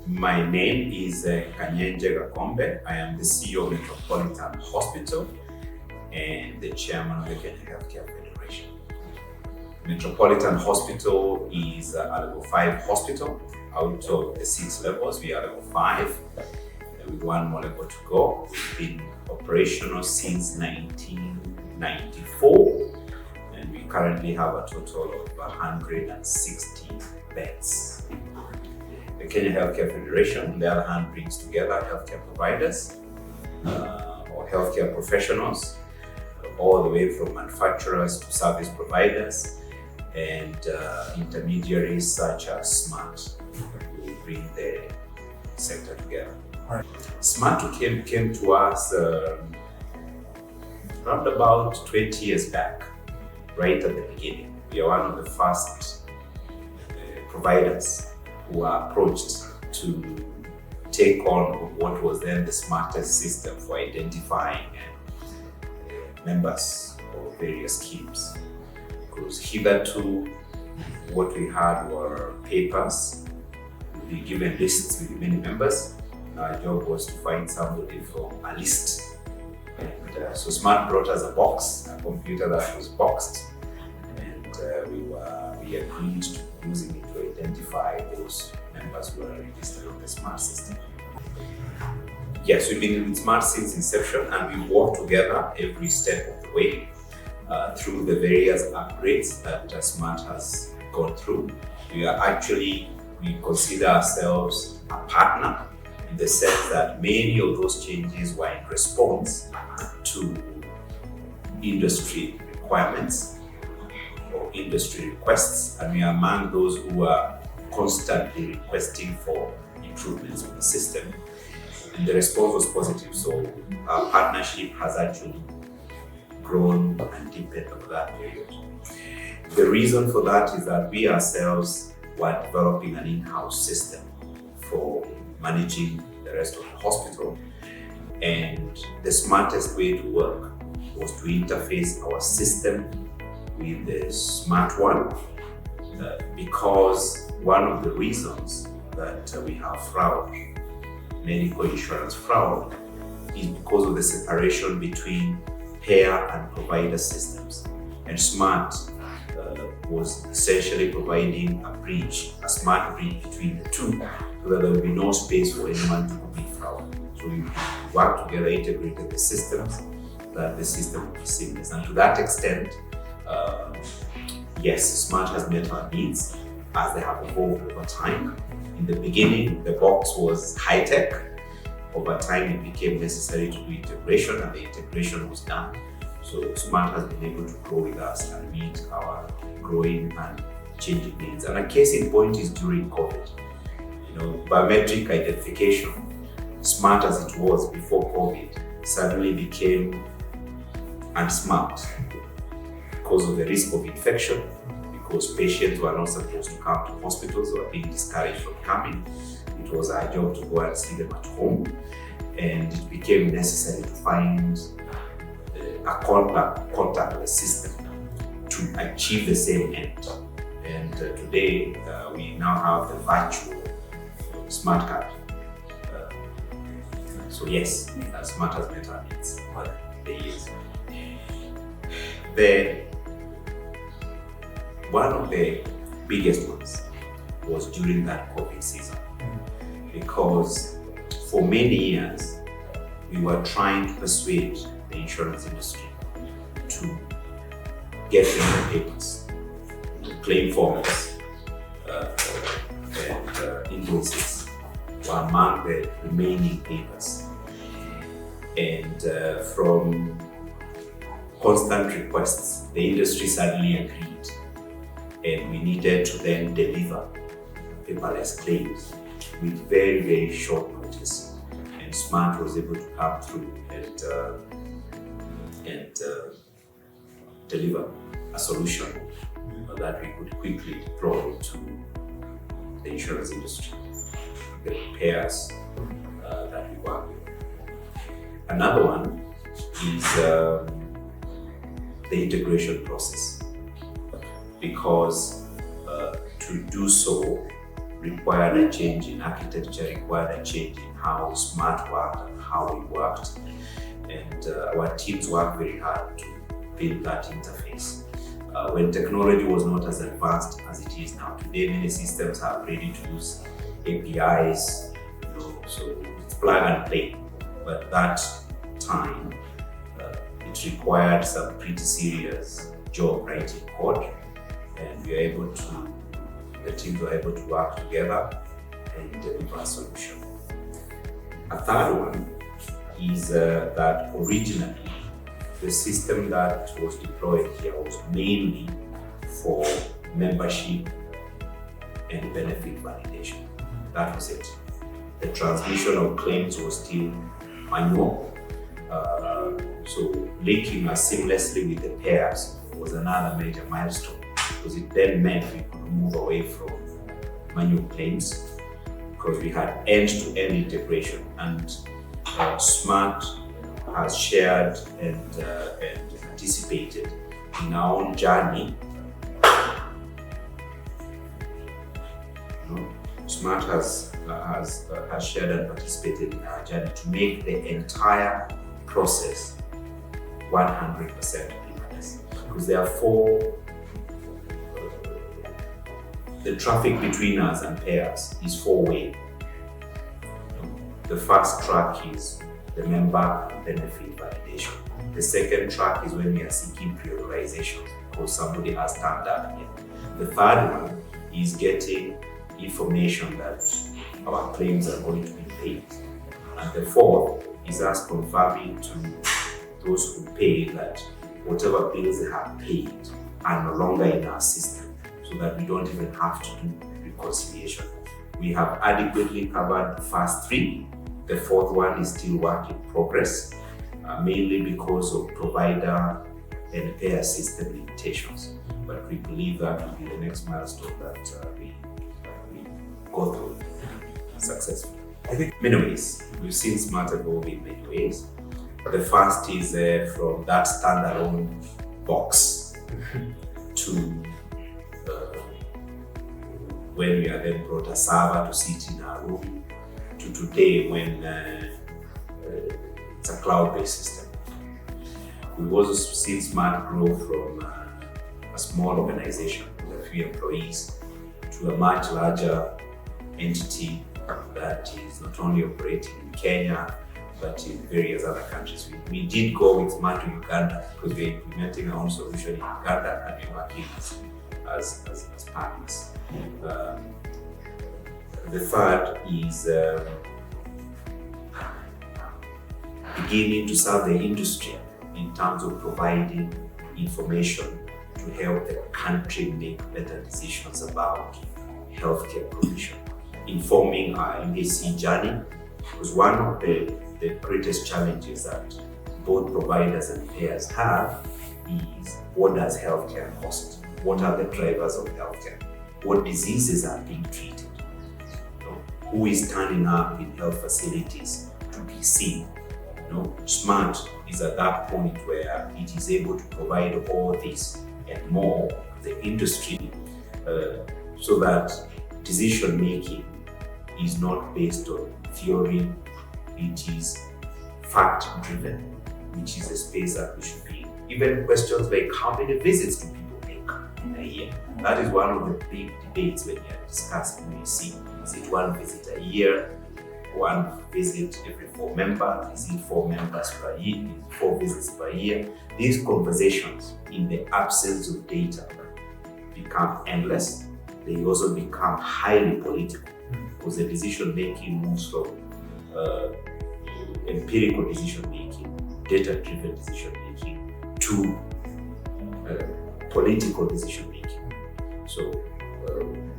My name is Kanyenje Gakombe. I am the CEO of Metropolitan Hospital and the chairman of the Kenyan Healthcare Federation. Metropolitan Hospital is a level 5 hospital. Out of the 6 levels, we are level 5 with 1 more level to go. We've been operational since 1994, and we currently have a total of 160 beds. The Kenyan Healthcare Federation, on the other hand, brings together healthcare providers or healthcare professionals, all the way from manufacturers to service providers and intermediaries such as Smart, who bring the sector together. Right. Smart came to us around about 20 years back, right at the beginning. We are one of the first providers who were approached to take on what was then the smartest system for identifying members of various schemes. Because hitherto, what we had were papers. We were given lists with many members. And our job was to find somebody from a list. And so Smart brought us a box, a computer that was boxed, and we agreed to using it to identify those members who are registered on the Smart system. Yes, we've been with Smart since inception, and we work together every step of the way through the various upgrades that Smart has gone through. We consider ourselves a partner in the sense that many of those changes were in response to industry requirements or industry requests, and we are among those who are constantly requesting for improvements in the system. And the response was positive, so our partnership has actually grown and deepened over that period. The reason for that is that we ourselves were developing an in-house system for managing the rest of the hospital, and the smartest way to work was to interface our system with the Smart one, because one of the reasons that we have fraud, medical insurance fraud, is because of the separation between payer and provider systems. And Smart was essentially providing a smart bridge between the two, so that there would be no space for anyone to commit fraud. So we worked together, integrated the systems, that the system would be seamless. And to that extent, yes, Smart has met our needs as they have evolved over time. In the beginning, the box was high-tech. Over time, it became necessary to do integration, and the integration was done. So Smart has been able to grow with us and meet our growing and changing needs. And a case in point is during COVID. Biometric identification, smart as it was before COVID, suddenly became unsmart because of the risk of infection, because patients were not supposed to come to hospitals, they were being discouraged from coming. It was our job to go and see them at home, and it became necessary to find a contactless system to achieve the same end. And today, we now have the virtual smart card. So yes, Smart has met our needs over the years. One of the biggest ones was during that COVID season, because for many years we were trying to persuade the insurance industry to get rid of papers, claim forms, and invoices were among the remaining papers. And from constant requests, the industry suddenly agreed, and we needed to then deliver paperless claims with very, very short notice. And Smart was able to come through and deliver a solution that we could quickly deploy to the insurance industry, the payers that we work with. Another one is the integration process, because to do so, required a change in architecture, required a change in how Smart worked and how we worked. And our teams worked very hard to build that interface. When technology was not as advanced as it is now. Today, many systems are ready to use APIs, so it's plug and play. But that time, it required some pretty serious job writing code, and the teams were able to work together and deliver a solution. A third one is that originally the system that was deployed here was mainly for membership and benefit validation. That was it. The transmission of claims was still manual. So linking us seamlessly with the payers was another major milestone, because it then meant we could move away from manual claims, because we had end-to-end integration, and Smart has shared and participated in our own journey. Smart has shared and participated in our journey to make the entire process 100% paperless, because therefore the traffic between us and payers is four-way. The first track is the member benefit validation. The second track is when we are seeking prioritization because somebody has turned up here. The third one is getting information that our claims are going to be paid. And the fourth is us confirming to those who pay that whatever bills they have paid are no longer in our system, so that we don't even have to do reconciliation. We have adequately covered the first three. The fourth one is still work in progress, mainly because of provider and payer system limitations. But we believe that will be the next milestone that we go through successfully. I think in many ways, we've seen Smart evolve in many ways. The first is from that standalone box to when we are then brought a server to sit in our room, to today when it's a cloud-based system. We've also seen Smart grow from a small organization with a few employees to a much larger entity that is not only operating in Kenya, but in various other countries. We did go with Smart to Uganda because we're implementing our own solution in Uganda and we're working as partners. The third is beginning to serve the industry in terms of providing information to help the country make better decisions about healthcare provision. Informing our MHC journey, because one of the greatest challenges that both providers and payers have is, what does healthcare cost? What are the drivers of healthcare? What diseases are being treated? Who is turning up in health facilities to be seen? Smart is at that point where it is able to provide all this and more to the industry, so that decision making is not based on theory, it is fact driven, which is a space that we should be in. Even questions like how many visits do people make in a year? That is one of the big debates when you're discussing MHC. Is it one visit a year, one visit every 4 members? Is it 4 members per year? Is it 4 visits per year? These conversations, in the absence of data, become endless. They also become highly political, because the decision making moves from empirical decision making, data driven decision making, to political decision making. So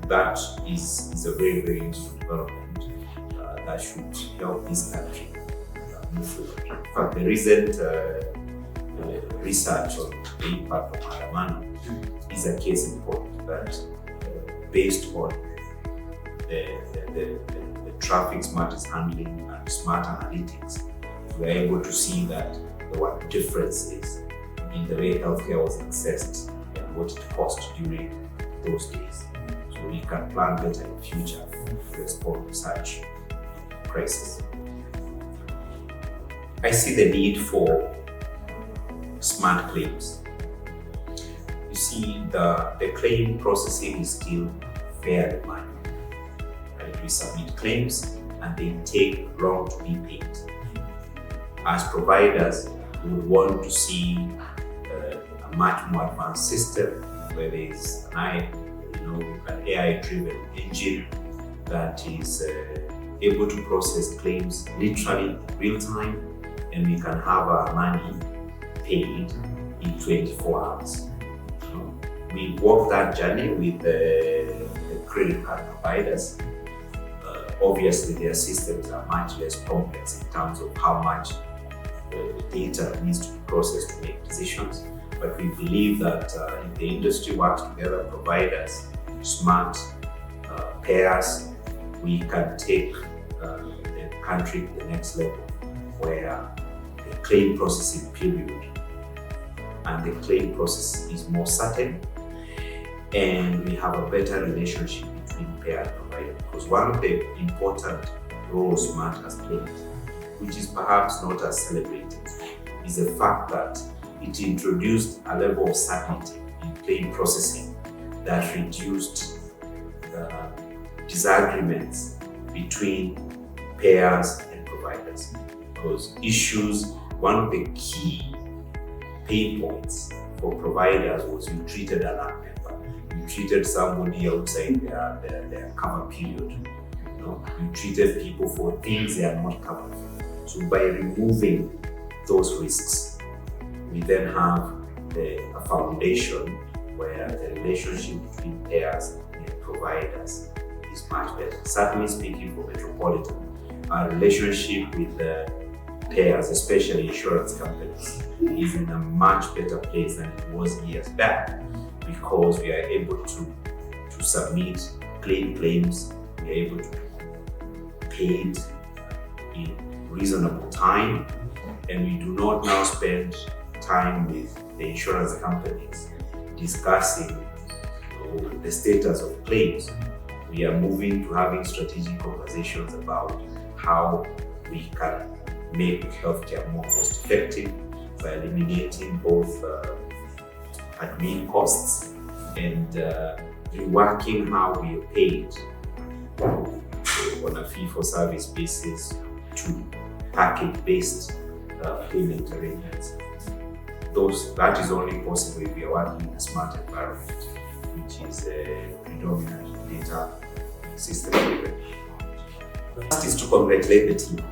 that is a very, very useful development that should help this country move forward. In fact, the recent research on the impact of maandamano is a case in point that, based on the traffic Smart is handling and Smart analytics, we are able to see that there were differences in the way healthcare was accessed and what it cost during those days. So we can plan better in the future to respond to such crisis. I see the need for smart claims. You see, the claim processing is still fairly manual. Right? We submit claims and they take long to be paid. As providers, we would want to see a much more advanced system where there is an AI-driven engine that is able to process claims literally real time, and we can have our money paid in 24 hours. We walk that journey with the credit card providers. Obviously, their systems are much less complex in terms of how much data needs to be processed to make decisions. But we believe that if the industry works together, providers, smart payers, we can take the country to the next level, where the claim processing period and the claim process is more certain, and we have a better relationship between payer and provider. Because one of the important roles Smart has played, which is perhaps not as celebrated, is the fact that it introduced a level of certainty in claim processing that reduced disagreements between payers and providers. Because one of the key pain points for providers was you treated an app member, you treated somebody outside their cover period, you treated people for things they are not covered for. So by removing those risks, we then have a foundation where the relationship between payers and providers is much better. Certainly speaking for Metropolitan, our relationship with the payers, especially insurance companies, is in a much better place than it was years back, because we are able to submit claims, we are able to be paid in reasonable time, and we do not now spend time with the insurance companies discussing the status of claims. We are moving to having strategic conversations about how we can make healthcare more cost effective by eliminating both admin costs and reworking how we are paid on a fee-for-service basis to package-based payment arrangements. That is only possible if we are working in a smart environment, which is a predominant data system driven. First is to congratulate the team.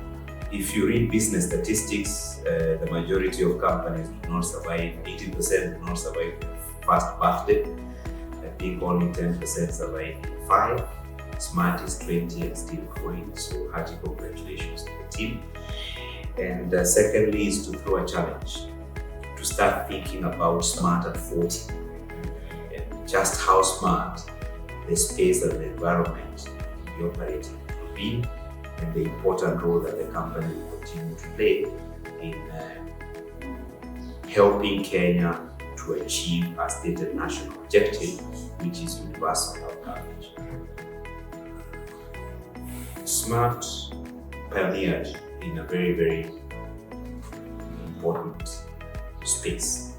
If you read business statistics, the majority of companies do not survive, 80% do not survive their first birthday. I think only 10% survive in 5. Smart is 20 and still growing, so hearty congratulations to the team. And secondly is to throw a challenge, to start thinking about smart at 40, and just how smart the space and the environment you operate will be, and the important role that the company will continue to play in helping Kenya to achieve a stated national objective, which is universal health coverage. Smart pioneered in a very, very important space.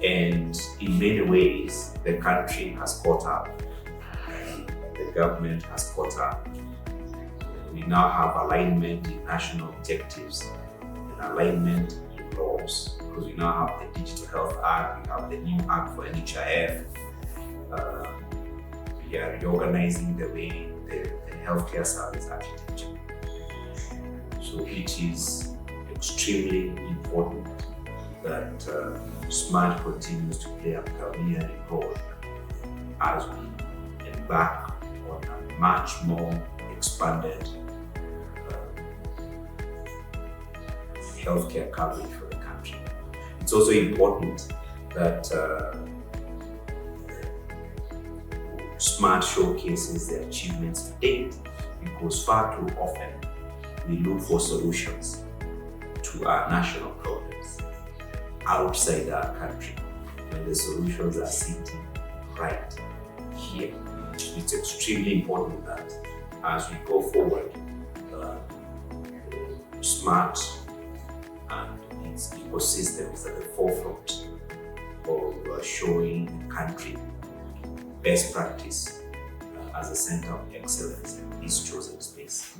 And in many ways, the country has caught up. The government has caught up. We now have alignment in national objectives and alignment in laws, because we now have the Digital Health Act, we have the new Act for NHIF. We are reorganizing the way the healthcare service architecture. So it is extremely important that Smart continues to play a pioneering role as we embark on a much more expanded healthcare coverage for the country. It's also important that Smart showcases the achievements to date, because far too often we look for solutions to our national problems outside our country, when the solutions are sitting right here. it's extremely important that as we go forward, Smart and its ecosystem is at the forefront of showing the country best practice as a center of excellence in this chosen space.